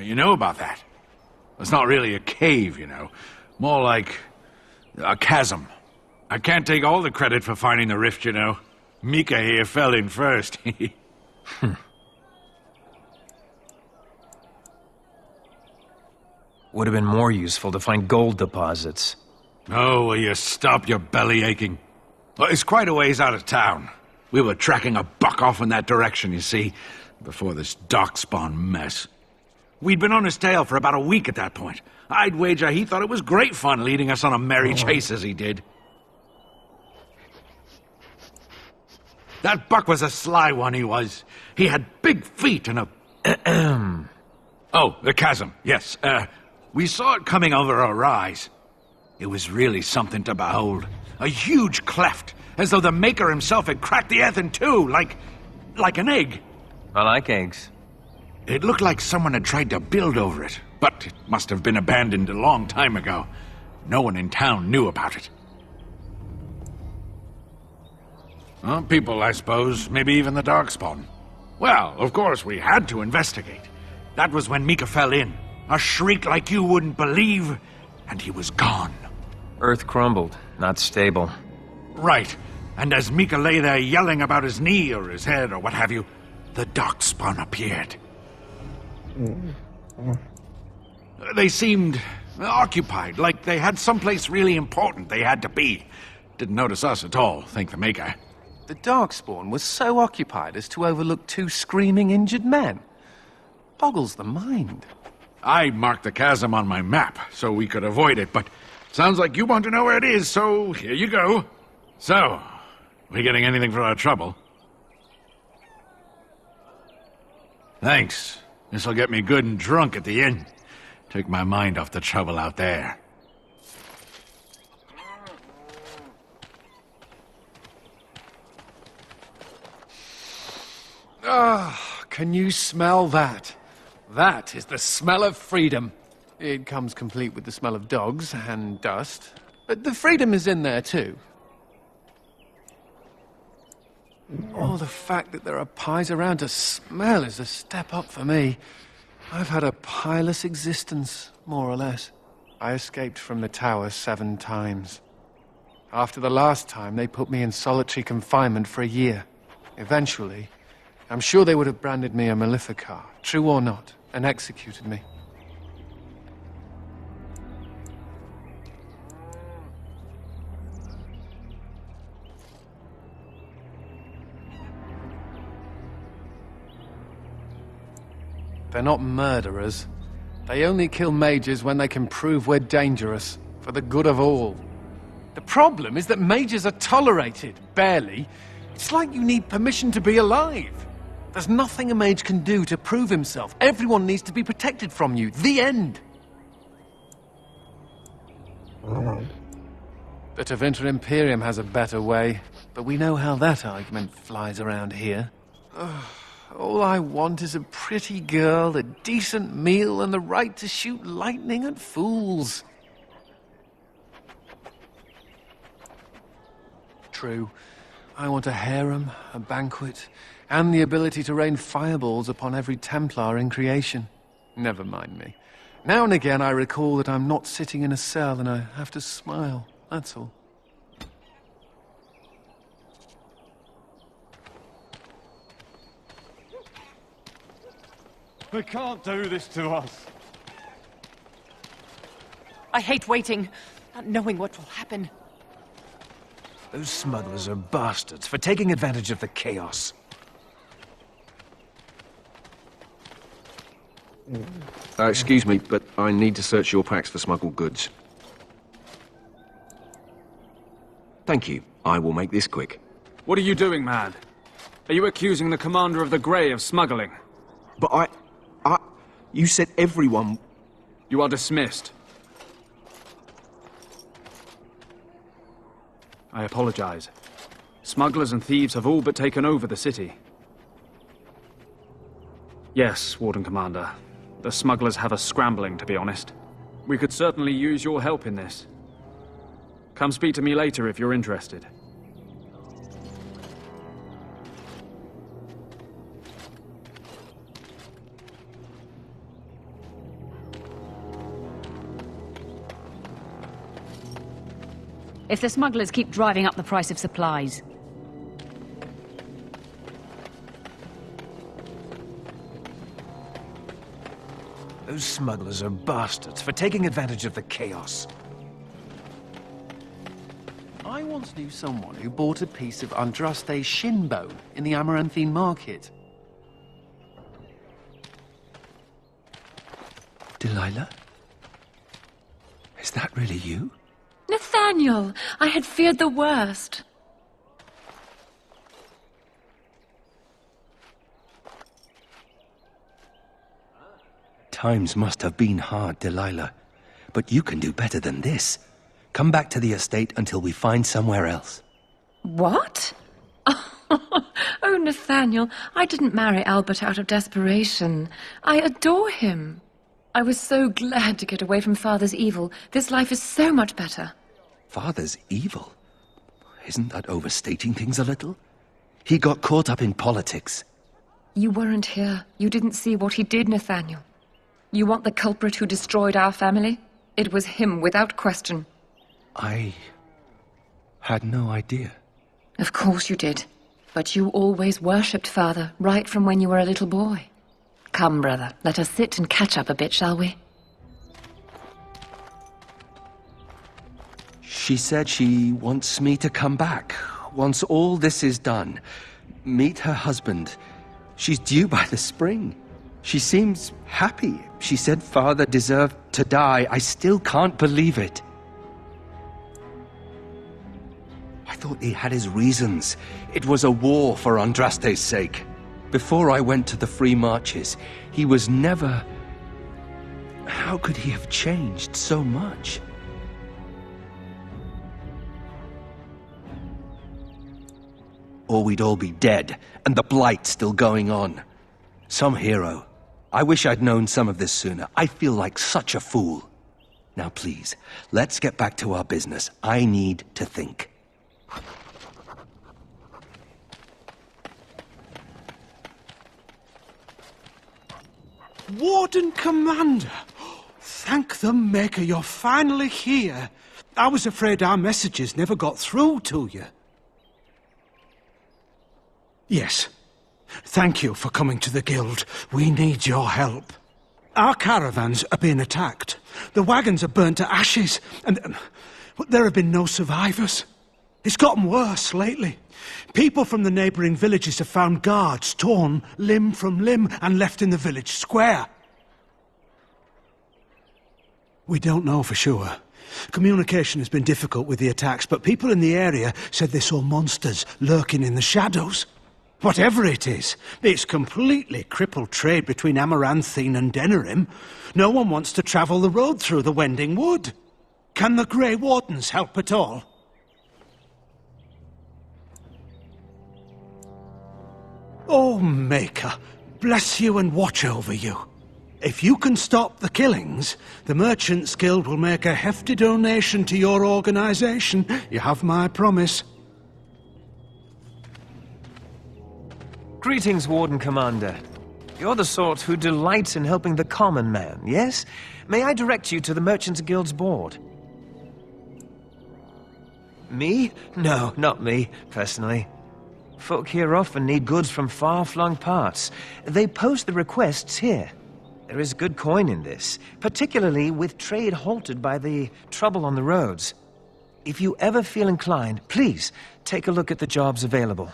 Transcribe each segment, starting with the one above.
You know about that? It's not really a cave, you know. More like a chasm. I can't take all the credit for finding the rift, you know. Mika here fell in first. Would have been more useful to find gold deposits. Oh, will you stop your belly aching? Well, it's quite a ways out of town. We were tracking a buck off in that direction, you see, before this darkspawn mess. We'd been on his tail for about a week at that point. I'd wager he thought it was great fun leading us on a merry chase as he did. That buck was a sly one, he was. He had big feet and a... Oh, the chasm, yes. We saw it coming over a rise. It was really something to behold. A huge cleft, as though the Maker himself had cracked the earth in two, like an egg. I like eggs. It looked like someone had tried to build over it, but it must have been abandoned a long time ago. No one in town knew about it. Well, people, I suppose. Maybe even the Darkspawn. Well, of course, we had to investigate. That was when Mika fell in. A shriek like you wouldn't believe, and he was gone. Earth crumbled, not stable. Right. And as Mika lay there yelling about his knee or his head or what have you, the Darkspawn appeared. They seemed occupied, like they had someplace really important they had to be. Didn't notice us at all, thank the Maker. The Darkspawn was so occupied as to overlook two screaming injured men. Boggles the mind. I marked the chasm on my map so we could avoid it, but sounds like you want to know where it is, so here you go. So, we getting anything for our trouble? Thanks. This'll get me good and drunk at the inn. Take my mind off the trouble out there. Ah, can you smell that? That is the smell of freedom. It comes complete with the smell of dogs and dust, but the freedom is in there too. Oh, the fact that there are pies around to smell is a step up for me. I've had a pieless existence, more or less. I escaped from the tower 7 times. After the last time, they put me in solitary confinement for a year. Eventually, I'm sure they would have branded me a Maleficar, true or not, and executed me. They're not murderers. They only kill mages when they can prove we're dangerous, for the good of all. The problem is that mages are tolerated, barely. It's like you need permission to be alive. There's nothing a mage can do to prove himself. Everyone needs to be protected from you. The end. The Tevinter Imperium has a better way, but we know how that argument flies around here. All I want is a pretty girl, a decent meal, and the right to shoot lightning at fools. True. I want a harem, a banquet, and the ability to rain fireballs upon every Templar in creation. Never mind me. Now and again I recall that I'm not sitting in a cell and I have to smile, that's all. They can't do this to us. I hate waiting, not knowing what will happen. Those smugglers are bastards for taking advantage of the chaos. Excuse me, but I need to search your packs for smuggled goods. Thank you. I will make this quick. What are you doing, man? Are you accusing the commander of the Grey of smuggling? But you said everyone... You are dismissed. I apologize. Smugglers and thieves have all but taken over the city. Yes, Warden Commander. The smugglers have us scrambling, to be honest. We could certainly use your help in this. Come speak to me later if you're interested. if the smugglers keep driving up the price of supplies. Those smugglers are bastards for taking advantage of the chaos. I once knew someone who bought a piece of Andraste's shin bone in the Amaranthine market. Delilah? Is that really you? Nathaniel, I had feared the worst. Times must have been hard, Delilah. But you can do better than this. Come back to the estate until we find somewhere else. What? Oh, Nathaniel, I didn't marry Albert out of desperation. I adore him. I was so glad to get away from Father's evil. This life is so much better. Father's evil? Isn't that overstating things a little? He got caught up in politics. You weren't here. You didn't see what he did, Nathaniel. You want the culprit who destroyed our family? It was him, without question. I had no idea. Of course you did. But you always worshipped Father, right from when you were a little boy. Come, brother, let us sit and catch up a bit, shall we? She said she wants me to come back. Once all this is done. Meet her husband. She's due by the spring. She seems happy. She said Father deserved to die. I still can't believe it. I thought he had his reasons. It was a war for Andraste's sake. Before I went to the Free Marches, he was never... How could he have changed so much? Or we'd all be dead, and the Blight still going on. Some hero. I wish I'd known some of this sooner. I feel like such a fool. Now please, let's get back to our business. I need to think. Warden Commander! Thank the Maker you're finally here. I was afraid our messages never got through to you. Yes. Thank you for coming to the Guild. We need your help. Our caravans are being attacked. The wagons are burnt to ashes, and there have been no survivors. It's gotten worse lately. People from the neighbouring villages have found guards torn limb from limb and left in the village square. We don't know for sure. Communication has been difficult with the attacks, but people in the area said they saw monsters lurking in the shadows. Whatever it is, it's completely crippled trade between Amaranthine and Denerim. No one wants to travel the road through the Wending Wood. Can the Grey Wardens help at all? Oh, Maker, bless you and watch over you. If you can stop the killings, the Merchants Guild will make a hefty donation to your organization. You have my promise. Greetings, Warden Commander. You're the sort who delights in helping the common man, yes? May I direct you to the Merchants Guild's board? Me? No, not me, personally. Folk here often need goods from far-flung parts. They post the requests here. There is good coin in this, particularly with trade halted by the trouble on the roads. If you ever feel inclined, please take a look at the jobs available.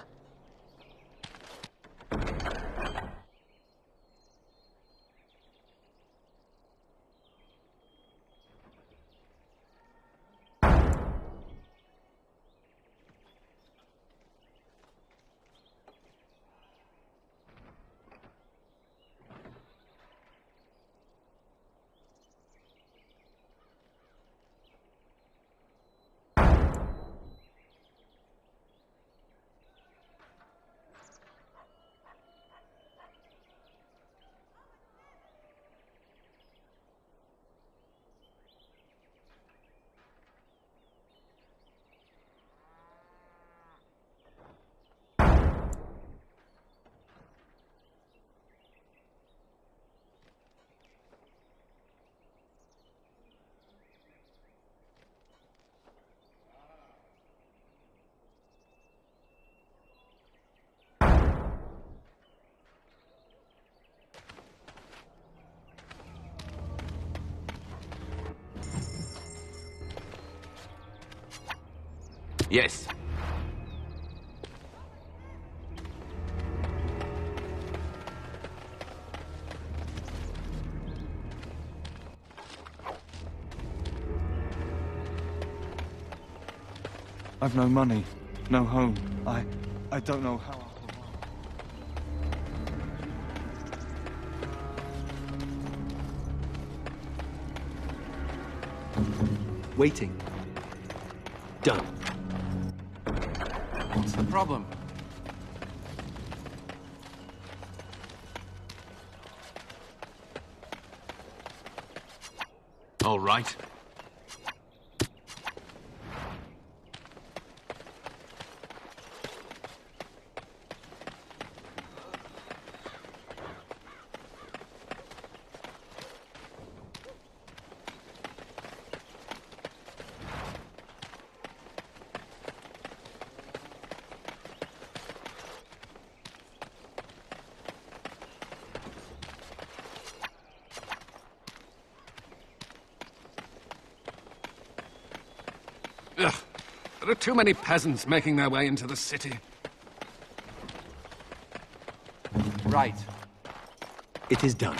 Yes. I've no money, no home. I don't know how I'll survive. Waiting. Done. What's the problem? All right. Ugh. There are too many peasants making their way into the city. Right. It is done.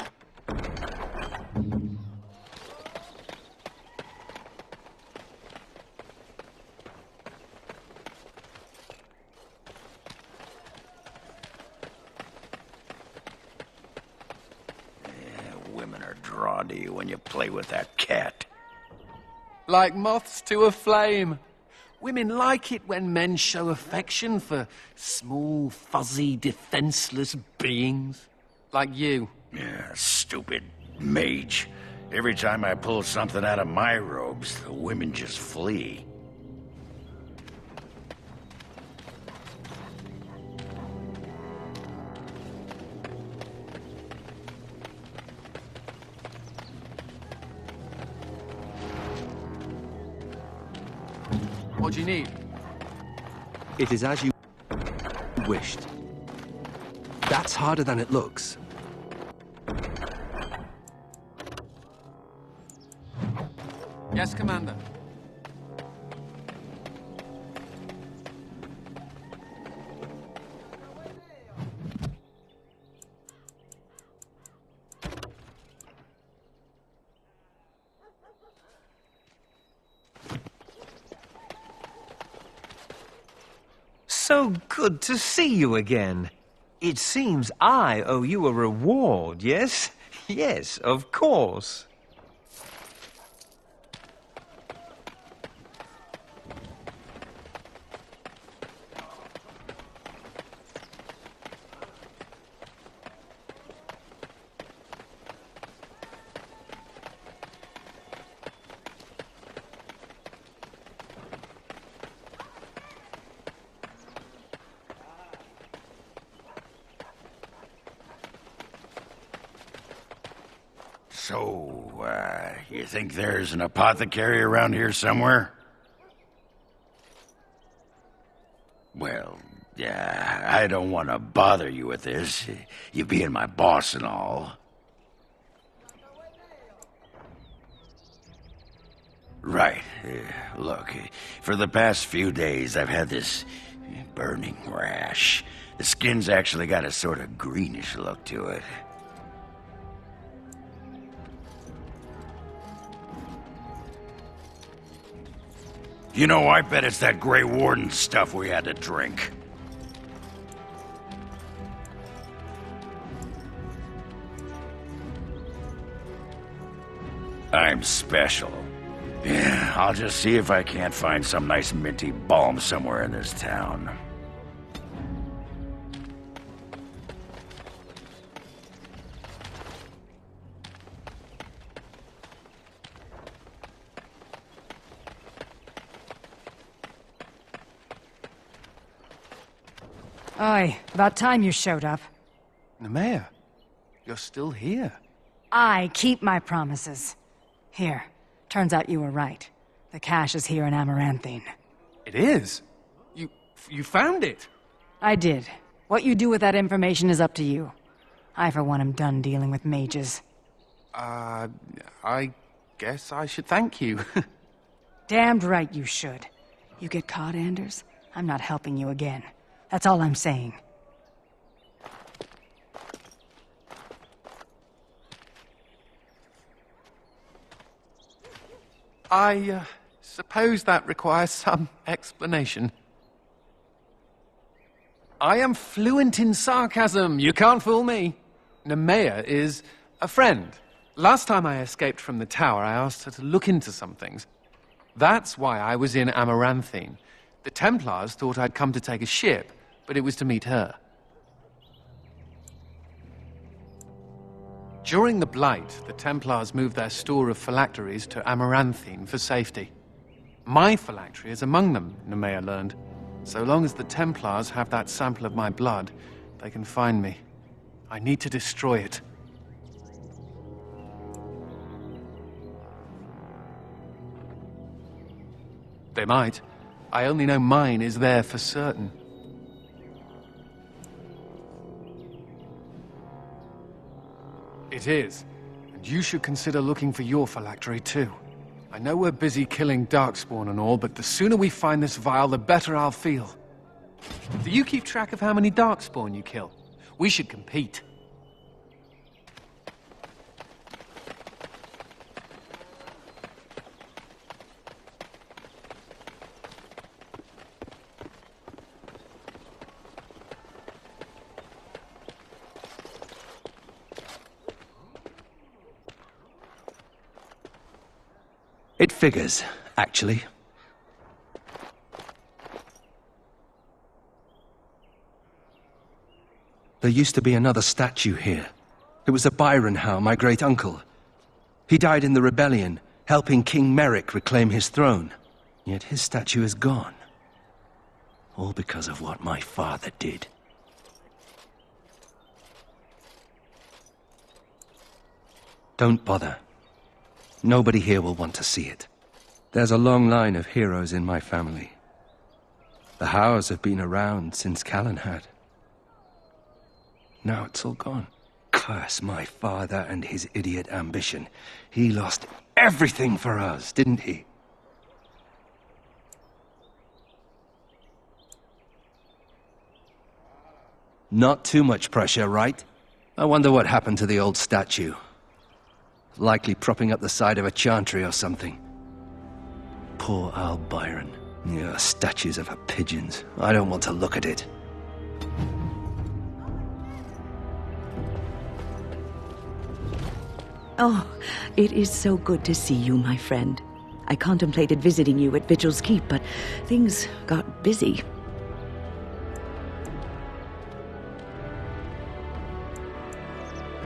Women are drawn to you when you play with that cat. Like moths to a flame. Women like it when men show affection for small, fuzzy, defenseless beings. Like you. Yeah, stupid mage. Every time I pull something out of my robes, the women just flee. What do you need? It is as you wished. That's harder than it looks. Yes, Commander. So good to see you again. It seems I owe you a reward, yes? Yes, of course. So, you think there's an apothecary around here somewhere? Well, I don't want to bother you with this, you being my boss and all. Right. Look, for the past few days I've had this burning rash. The skin's actually got a sort of greenish look to it. You know, I bet it's that Grey Warden stuff we had to drink. I'm special. Yeah, I'll just see if I can't find some nice minty balm somewhere in this town. Aye, about time you showed up. Nemea, you're still here. I keep my promises. Here, turns out you were right. The cache is here in Amaranthine. It is? You found it? I did. What you do with that information is up to you. I, for one, am done dealing with mages. I guess I should thank you. Damned right you should. You get caught, Anders, I'm not helping you again. That's all I'm saying. I suppose that requires some explanation. I am fluent in sarcasm. You can't fool me. Nemea is a friend. Last time I escaped from the tower, I asked her to look into some things. That's why I was in Amaranthine. The Templars thought I'd come to take a ship, but it was to meet her. During the Blight, the Templars moved their store of phylacteries to Amaranthine for safety. My phylactery is among them, Nemea learned. So long as the Templars have that sample of my blood, they can find me. I need to destroy it. They might. I only know mine is there for certain. It is. And you should consider looking for your phylactery too. I know we're busy killing Darkspawn and all, but the sooner we find this vial, the better I'll feel. Do you keep track of how many Darkspawn you kill? We should compete. It figures, actually. There used to be another statue here. It was a Byron Howe, my great-uncle. He died in the rebellion, helping King Merrick reclaim his throne. Yet his statue is gone. All because of what my father did. Don't bother. Nobody here will want to see it. There's a long line of heroes in my family. The Howes have been around since Callan had. Now it's all gone. Curse my father and his idiot ambition. He lost everything for us, didn't he? Not too much pressure, right? I wonder what happened to the old statue. Likely propping up the side of a chantry or something. Poor Al Byron. Yeah, statues of her pigeons. I don't want to look at it. Oh, it is so good to see you, my friend. I contemplated visiting you at Vigil's Keep, but things got busy.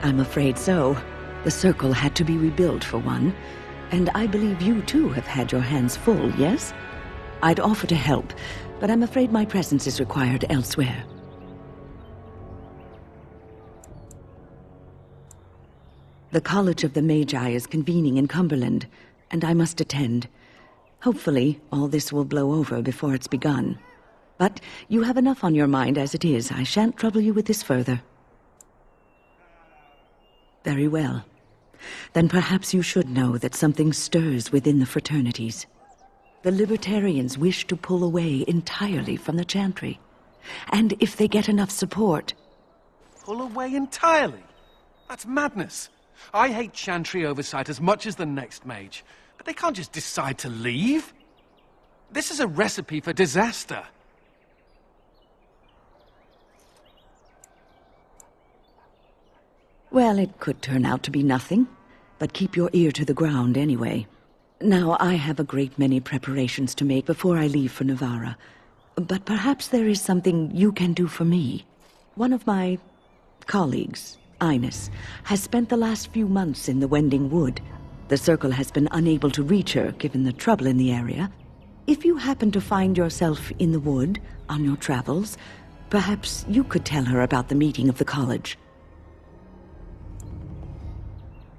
I'm afraid so. The Circle had to be rebuilt, for one. And I believe you, too, have had your hands full, yes? I'd offer to help, but I'm afraid my presence is required elsewhere. The College of the Magi is convening in Cumberland, and I must attend. Hopefully, all this will blow over before it's begun. But you have enough on your mind as it is. I shan't trouble you with this further. Very well. Then perhaps you should know that something stirs within the fraternities. The Libertarians wish to pull away entirely from the Chantry. And if they get enough support... Pull away entirely? That's madness. I hate Chantry oversight as much as the next mage, but they can't just decide to leave. This is a recipe for disaster. Well, it could turn out to be nothing, but keep your ear to the ground anyway. Now, I have a great many preparations to make before I leave for Navarra, but perhaps there is something you can do for me. One of my colleagues, Ines, has spent the last few months in the Wending Wood. The Circle has been unable to reach her, given the trouble in the area. If you happen to find yourself in the wood on your travels, perhaps you could tell her about the meeting of the college.